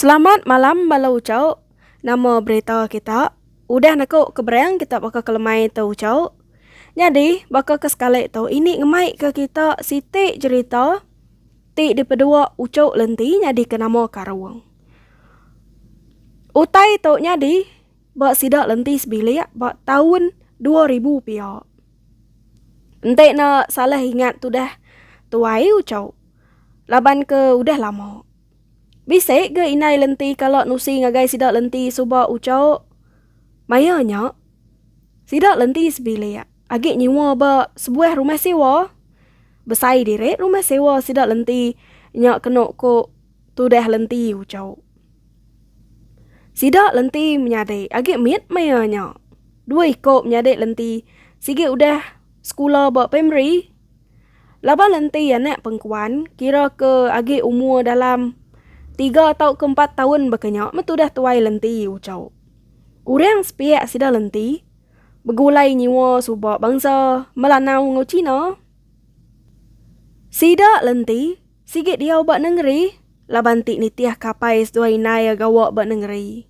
Selamat malam balau ucau. Nama berita kita. Udah nakuk keberang kita bakal kelemai tau ucau. Jadi bakal ke sekali tau ini ngemai ke kita siti cerita. Ti di pedua ucau lenti jadi ke nama karawang. Utai tau jadi bak sidak lenti sebilik bak tahun 2000 pihak. Entek nak salah ingat tu dah tuai ucau. Laban ke udah lama. Bisa ke inai lenti kalau nusi ngagai sidak lenti subak ucau. Mayanya sidak lenti sebilik. Agak nyewa ba sebuah rumah sewa. Besai direk rumah sewa sidak lenti nyak kenok ko tu dah lenti ucau. Sidak lenti menyadai agak miet mayanya. Dua ikut menyadai lenti. Sige udah sekolah ba primary. Laba lenti anak pengkuan kira ke agak umur dalam 3 atau ke 4 tahun berkenyak metu dah tuai lenti ucau. Urang sepiak sida lenti begulai nyiwa subak bangsa Melanau ngau Cina. Sida lenti sigit dia bak negeri laban tik nitiah kapai sedua inai gawak bak negeri.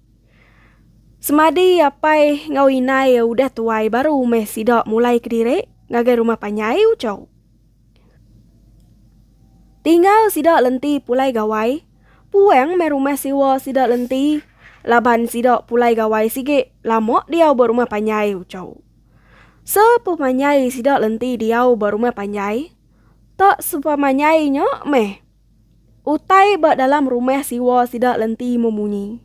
Semadi apai ngau inai udah tuai baru meh sida mulai kedirek ngagai rumah panyai ucau. Tinggal sida lenti pulai gawai. Puang me rumah sewa sida lenti. Laban sida pulai gawai sige lama dia berumah panyai ucau. Sepemanyai sida lenti dia berumah panyai. Tak sepemanyainya meh. Utai bak dalam rumah sewa sida lenti memunyi.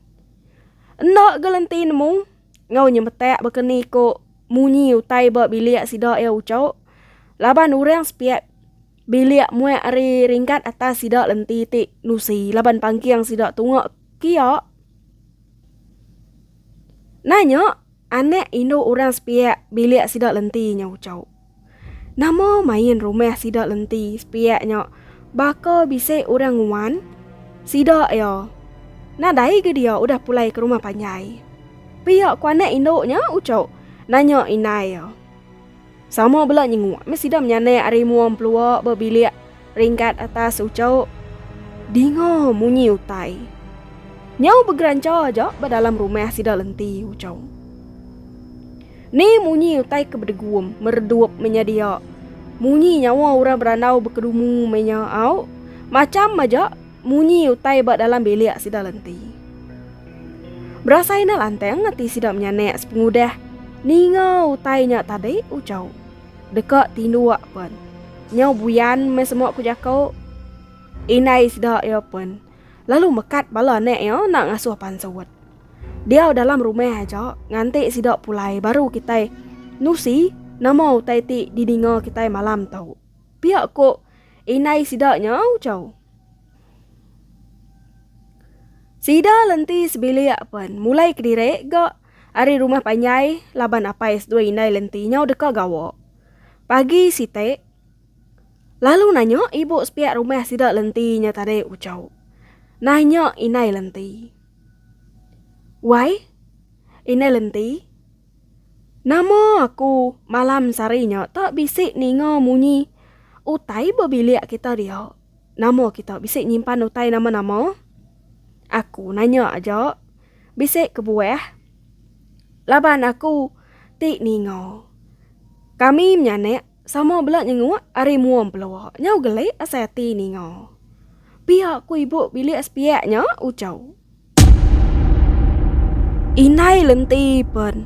Endak ke lenti nemu. Ngau nyemetek berkeni ko munyi utai bak bilik sida ya ucau. Laban urang sepiak bilik muat ari ringkat atas sidak lenti tik nusi laban pangkiang sidak tungak kia. Nanya anak Indo orang sepiak bilik sidak lenti nya ucau. Nama main rumah sidak lenti sepiaknya baka bisik orang nguan sidak ya. Nadai ke dia udah pulai ke rumah panyai. Pihak ku anak Indo nya ucau. Nanya inai ya. Sama belak nyinguk. Mesti dah menyanai ari muam peluak berbilik ringkat atas ucau. Dingo munyi utai. Nyau bergeranca aja dalam rumah sida lenti ucau. Ni munyi utai keberdegum meredup menyadia. Munyi nyawa orang beranau berkedumu menyau. Macam aja munyi utai dalam bilik sida lenti. Berasaina lanteng ngati sida menyanai sepengudah. Ninga utai nyak tadi ucau. Dekat tinduak pun. Nyau buyan me semua ku jakau. Inai sida ya pun. Lalu mekat bala nek ya nak ngasuh pansawat. Dia dalam rumah aja ngantik sida pulai baru kita nusi nama utai ti didinga kita malam tau. Pihak ko inai sida nya ucau. Sida lenti sebilik pun mulai kedirek gak ari rumah panyai laban apa S2 inai lenti nyau dekat gawak. Pagi site. Lalu nanya ibu sepiak rumah sida lenti nya tadi ucau. Nanya inai lenti. Wai, inai lenti. Nama aku malam sarinya tak bisik ninga munyi. Utai berbilik kita dia. Nama kita bisik nyimpan utai nama-nama. Aku nanya aja. Bisik kebuah. Laban aku tik ninga. Kami menyanek sama belak nyenguk ari muam pelawak. Nyau gelai asati ninga. Pihak ku ibu bilik sepiaknya ucau. Inai lenti pun.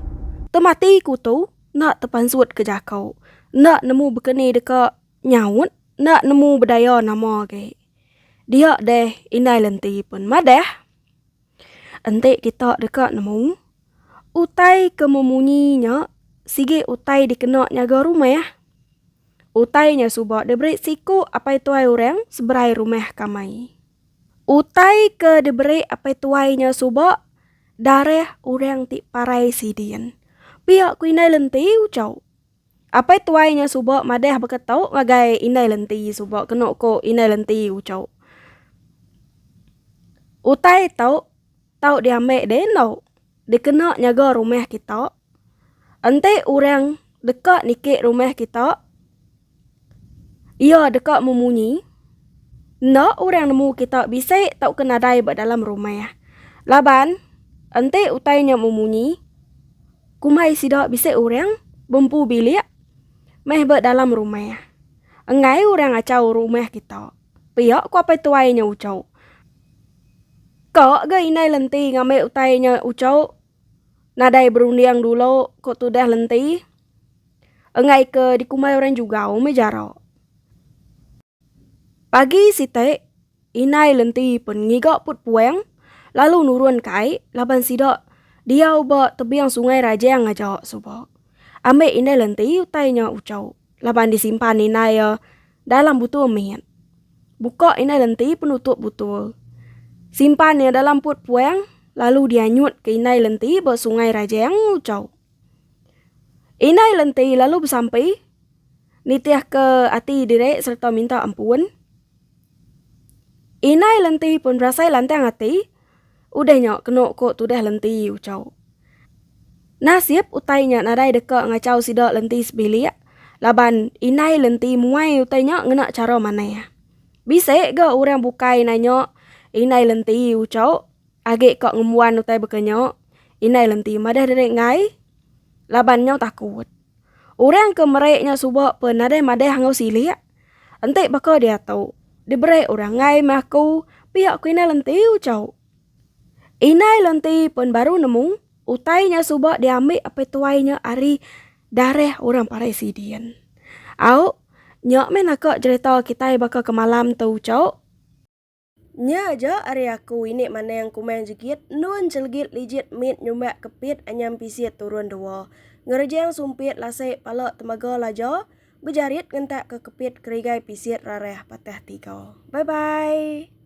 Temati ku tu nak terpansut ke jakau. Nak nemu berkeni dekat nyaut. Nak nemu berdaya nama ke. Dia deh inai lenti pun madah. Entik kita dekat nemu. Utai kememunyinya. Sige utai dikenak nyaga rumah. Utainya subak diberi siku apa tuai orang seberai rumah kamai. Utai ke diberi apa tuainya subak darah orang tik parai sidian. Pihak ku inai lenti ucau. Apa tuainya subak madah berketau ngagai inai lenti subak kenok ko inai lenti ucau. Utai tau diambil denau. Dikenak nyaga rumah kita. Ante orang dekat nikik rumah kita. Ia dekat memunyi. Nak orang nemu kita bisik tak kena dai dalam rumah. Laban, ente utainya memunyi, kumai sidak bisa orang bempu bilik meh be dalam rumah. Engai orang acau rumah kita. Pihak ku apa tuainya ucau. Kok ga inai lenti ngame utainya ucau. Nadai berundiang dulu kok tudah lenti. Engai ke di kumai orang juga mejaro. Pagi site inai lenti pun ngigok put pueng lalu nurun kai laban sidak dia ubah tebiang sungai raja yang ngajak subo. Ame inai lenti utainya ucau. Laban disimpan inai dalam butul mian. Buka inai lenti penutup butul. Simpannya dalam put pueng lalu dia nyut ke inai lenti be sungai raja yang ucau. Inai lenti lalu bersampai nitiah ke ati direk serta minta ampun. Inai lenti pun rasai lantang hati, udah nyok kena kok tudah lenti ucau. Nasib utainya nadai deka ngacau sidak lenti sebilik, laban inai lenti muai utainya ngena cara mana ya. Bisa ga orang bukai nanya inai lenti ucau, agak kok ngemuan utai bekenyo, inai lenti madah derek ngai, laban nyok takut. Orang ke mereknya subak pen nadai madah hangau silik, entek bakal dia tahu. Diberi orang ngai maku pihak ku inai lenti ucau. Inai lenti pun baru nemu utainya subak diambil apa tuainya ari dareh orang parai sidian. Au nyok menakak cerita kita bakal ke malam tu ucau. Nya aja ari aku ini mana yang kumain jegit nun jelgit lijit mit nyumbak kepit anyam pisit turun dewa. Ngerjang sumpit lase palak temaga lajo. Bejarit ngentak ke kepit kerigai pisit rareh patah tiga. Bye bye.